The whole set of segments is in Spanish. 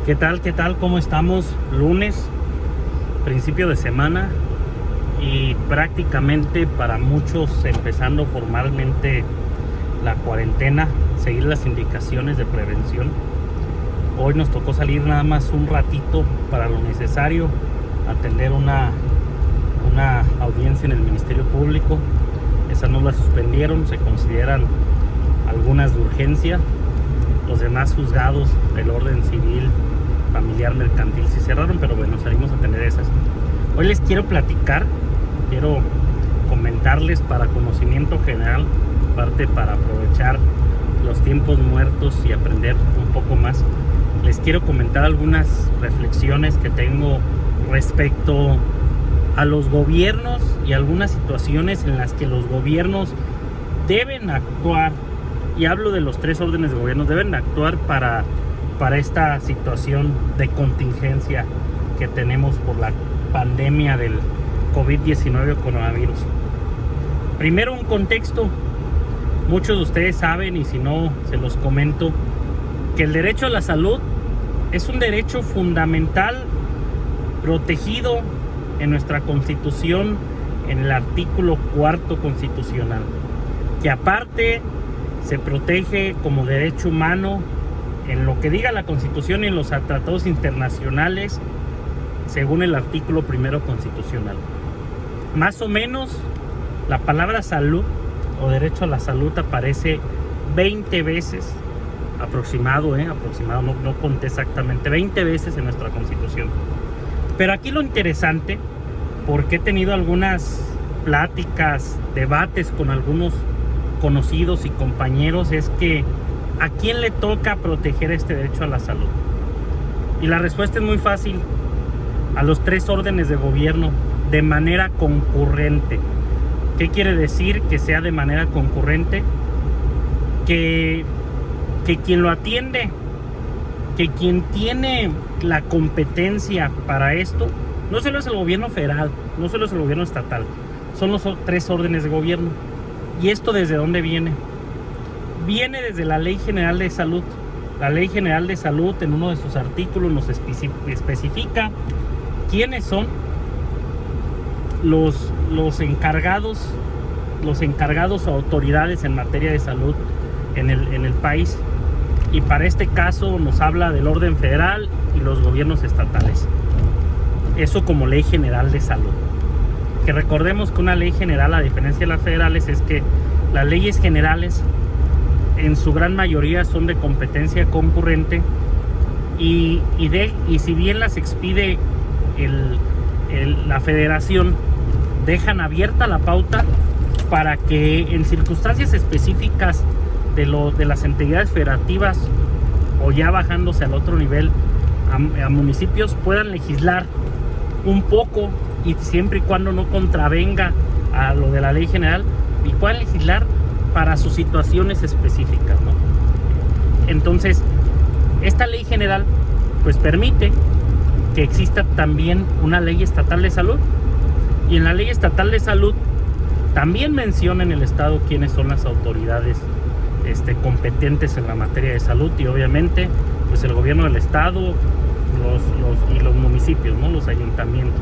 ¿Qué tal? ¿Qué tal? ¿Cómo estamos? Lunes, principio de semana y prácticamente para muchos empezando formalmente la cuarentena, seguir las indicaciones de prevención. Hoy nos tocó salir nada más un ratito para lo necesario, atender una audiencia en el Ministerio Público. Esa no la suspendieron, se consideran algunas de urgencia. Los demás juzgados del orden civil, familiar, mercantil sí cerraron, pero bueno, salimos a atender esas. Hoy les quiero platicar, quiero comentarles para conocimiento general, parte para aprovechar los tiempos muertos y aprender un poco más. Les quiero comentar algunas reflexiones que tengo respecto a los gobiernos y algunas situaciones en las que los gobiernos deben actuar, y hablo de los tres órdenes de gobierno, deben actuar para esta situación de contingencia que tenemos por la pandemia del COVID-19 o coronavirus. Primero, un contexto. Muchos de ustedes saben, y si no, se los comento, que el derecho a la salud es un derecho fundamental protegido en nuestra Constitución, en el artículo 4 constitucional, que aparte se protege como derecho humano en lo que diga la Constitución y en los tratados internacionales, según el artículo 1 constitucional. Más o menos, la palabra salud o derecho a la salud aparece 20 veces, aproximado, no conté exactamente, 20 veces en nuestra Constitución. Pero aquí lo interesante, porque he tenido algunas pláticas, debates con algunos conocidos y compañeros, es que ¿a quién le toca proteger este derecho a la salud? Y la respuesta es muy fácil: a los tres órdenes de gobierno, de manera concurrente. ¿Qué quiere decir que sea de manera concurrente? Que quien lo atiende, que quien tiene la competencia para esto, no solo es el gobierno federal, no solo es el gobierno estatal, son los tres órdenes de gobierno. ¿Y esto desde dónde viene? Viene desde la Ley General de Salud. La Ley General de Salud, en uno de sus artículos, nos especifica quiénes son los encargados o autoridades en materia de salud en el país. Y para este caso nos habla del orden federal y los gobiernos estatales. Eso como Ley General de Salud. Que recordemos que una ley general, a diferencia de las federales, es que las leyes generales en su gran mayoría son de competencia concurrente y si bien las expide la federación, dejan abierta la pauta para que en circunstancias específicas de las entidades federativas, o ya bajándose al otro nivel a municipios, puedan legislar un poco, y siempre y cuando no contravenga a lo de la ley general, y puedan legislar para sus situaciones específicas, ¿no? Entonces, esta ley general pues permite que exista también una ley estatal de salud, y en la ley estatal de salud también menciona en el estado quiénes son las autoridades competentes en la materia de salud, y obviamente pues el gobierno del estado, los municipios, ¿no? Los ayuntamientos.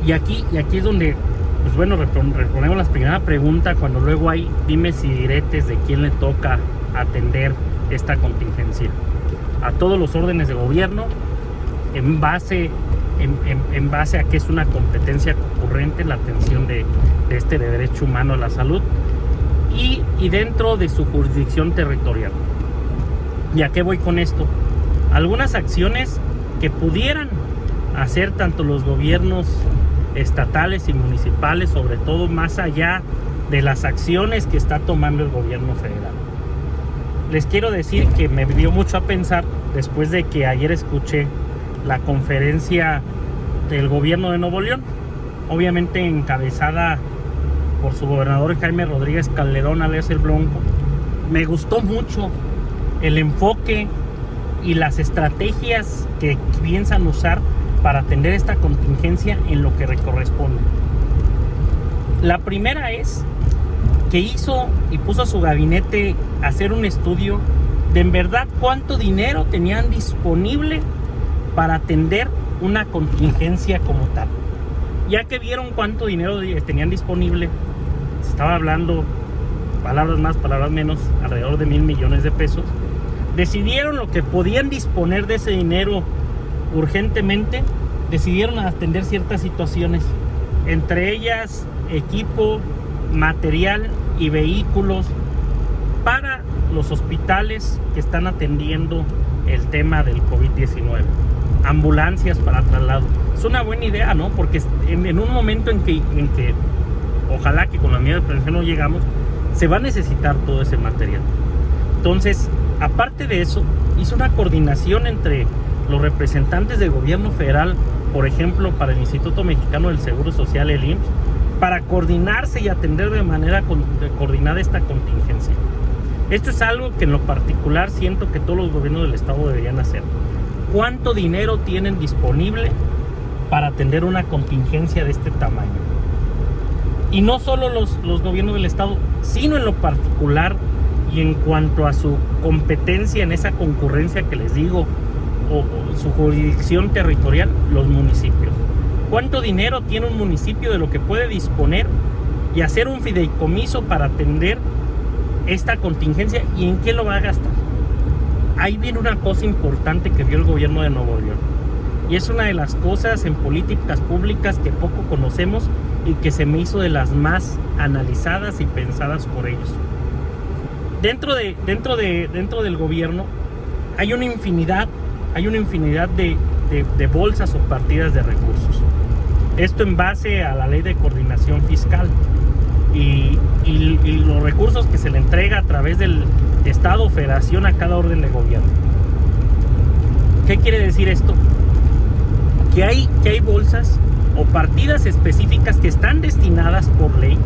Y aquí es donde, pues bueno, respondemos la primera pregunta, cuando luego hay dimes y diretes de quién le toca atender esta contingencia. A todos los órdenes de gobierno, en base a que es una competencia concurrente la atención de este derecho humano a la salud, y dentro de su jurisdicción territorial. ¿Y a qué voy con esto? Algunas acciones que pudieran hacer tanto los gobiernos estatales y municipales, sobre todo más allá de las acciones que está tomando el gobierno federal. Les quiero decir que me dio mucho a pensar después de que ayer escuché la conferencia del gobierno de Nuevo León, obviamente encabezada por su gobernador Jaime Rodríguez Calderón, alias el Bronco. Me gustó mucho el enfoque y las estrategias que piensan usar para atender esta contingencia en lo que le corresponde. La primera es que hizo y puso a su gabinete a hacer un estudio de en verdad cuánto dinero tenían disponible para atender una contingencia como tal. Ya que vieron cuánto dinero tenían disponible, se estaba hablando, palabras más, palabras menos, alrededor de 1,000 millones de pesos. Decidieron lo que podían disponer de ese dinero urgentemente, decidieron atender ciertas situaciones, entre ellas equipo, material y vehículos para los hospitales que están atendiendo el tema del COVID-19, ambulancias para traslado. Es una buena idea, ¿no? Porque en un momento en que ojalá que con la medida de prevención no llegamos, se va a necesitar todo ese material. Entonces, aparte de eso, hizo una coordinación entre los representantes del gobierno federal, por ejemplo, para el Instituto Mexicano del Seguro Social, el IMSS, para coordinarse y atender de manera coordinada esta contingencia. Esto es algo que en lo particular siento que todos los gobiernos del estado deberían hacer. ¿Cuánto dinero tienen disponible para atender una contingencia de este tamaño? Y no solo los gobiernos del estado, sino en lo particular y en cuanto a su competencia en esa concurrencia que les digo, o su jurisdicción territorial, los municipios. ¿Cuánto dinero tiene un municipio de lo que puede disponer y hacer un fideicomiso para atender esta contingencia y en qué lo va a gastar? Ahí viene una cosa importante que vio el gobierno de Nuevo León, y es una de las cosas en políticas públicas que poco conocemos y que se me hizo de las más analizadas y pensadas por ellos. Dentro del gobierno hay una infinidad de bolsas o partidas de recursos. Esto en base a la ley de coordinación fiscal y los recursos que se le entrega a través del Estado o Federación a cada orden de gobierno. ¿Qué quiere decir esto? Que hay bolsas o partidas específicas que están destinadas por ley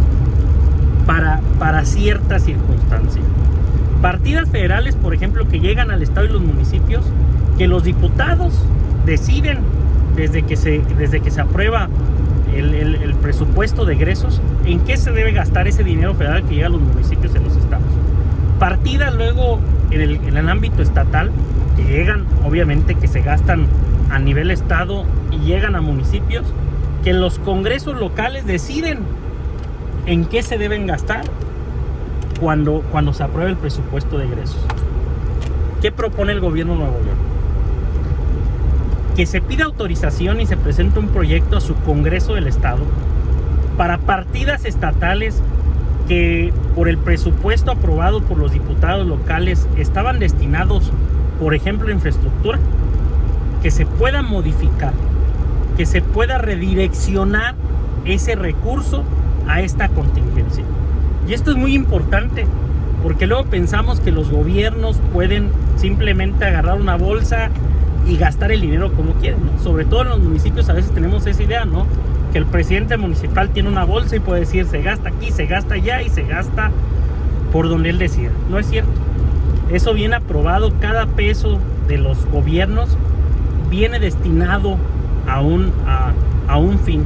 para ciertas circunstancias. Partidas federales, por ejemplo, que llegan al Estado y los municipios, que los diputados deciden desde que se aprueba el presupuesto de egresos, en qué se debe gastar ese dinero federal que llega a los municipios en los estados. Partidas luego en el ámbito estatal, que llegan, obviamente, que se gastan a nivel estado y llegan a municipios, que los congresos locales deciden en qué se deben gastar cuando se apruebe el presupuesto de egresos. ¿Qué propone el gobierno de Nuevo León? Que se pida autorización y se presente un proyecto a su Congreso del Estado para partidas estatales que por el presupuesto aprobado por los diputados locales estaban destinados, por ejemplo, a infraestructura, que se pueda modificar, que se pueda redireccionar ese recurso a esta contingencia. Y esto es muy importante, porque luego pensamos que los gobiernos pueden simplemente agarrar una bolsa y gastar el dinero como quieren, ¿no? Sobre todo en los municipios a veces tenemos esa idea, ¿no? Que el presidente municipal tiene una bolsa y puede decir se gasta aquí, se gasta allá y se gasta por donde él decida. No es cierto. Eso viene aprobado, cada peso de los gobiernos viene destinado a un fin.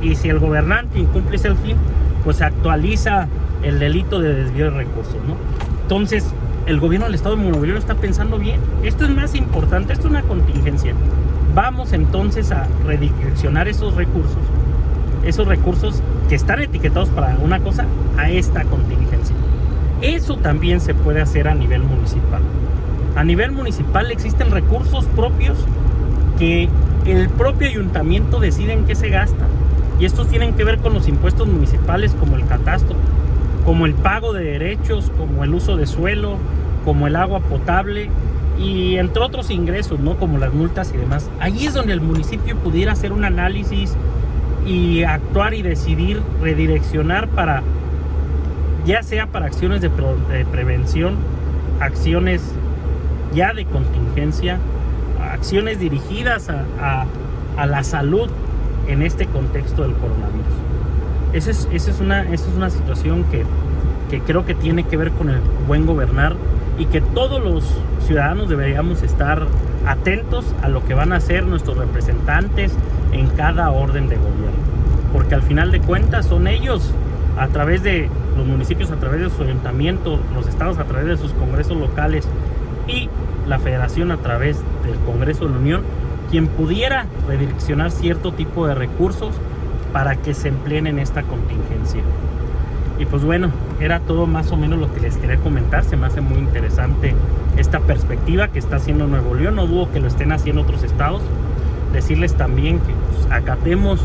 Y si el gobernante incumple ese fin, pues se actualiza el delito de desvío de recursos, ¿no? Entonces, el gobierno del estado de Nuevo León está pensando bien. Esto es más importante, esto es una contingencia. Vamos entonces a redireccionar esos recursos que están etiquetados para una cosa, a esta contingencia. Eso también se puede hacer a nivel municipal. A nivel municipal existen recursos propios que el propio ayuntamiento decide en qué se gasta. Y estos tienen que ver con los impuestos municipales, como el catastro, como el pago de derechos, como el uso de suelo, como el agua potable y entre otros ingresos, ¿no? Como las multas y demás. Ahí es donde el municipio pudiera hacer un análisis y actuar y decidir redireccionar para, ya sea para acciones de prevención, acciones ya de contingencia, acciones dirigidas a la salud en este contexto del coronavirus. Esa es una situación que creo que tiene que ver con el buen gobernar y que todos los ciudadanos deberíamos estar atentos a lo que van a hacer nuestros representantes en cada orden de gobierno, porque al final de cuentas son ellos a través de los municipios, a través de su ayuntamiento, los estados a través de sus congresos locales y la federación a través del Congreso de la Unión, quien pudiera redireccionar cierto tipo de recursos para que se empleen en esta contingencia. Y pues bueno, era todo más o menos lo que les quería comentar. Se me hace muy interesante esta perspectiva que está haciendo Nuevo León. No dudo que lo estén haciendo otros estados. Decirles también que pues, acatemos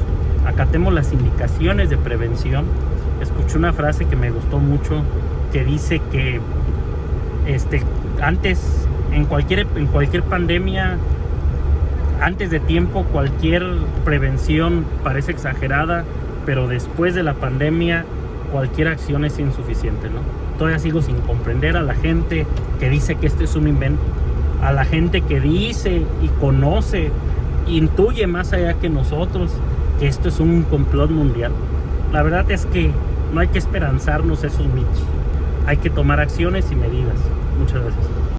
las indicaciones de prevención. Escuché una frase que me gustó mucho que dice que antes, en cualquier pandemia, antes de tiempo, cualquier prevención parece exagerada, pero después de la pandemia cualquier acción es insuficiente, ¿no? Todavía sigo sin comprender a la gente que dice que esto es un invento, a la gente que dice y conoce, intuye más allá que nosotros que esto es un complot mundial. La verdad es que no hay que esperanzarnos esos mitos, hay que tomar acciones y medidas. Muchas gracias.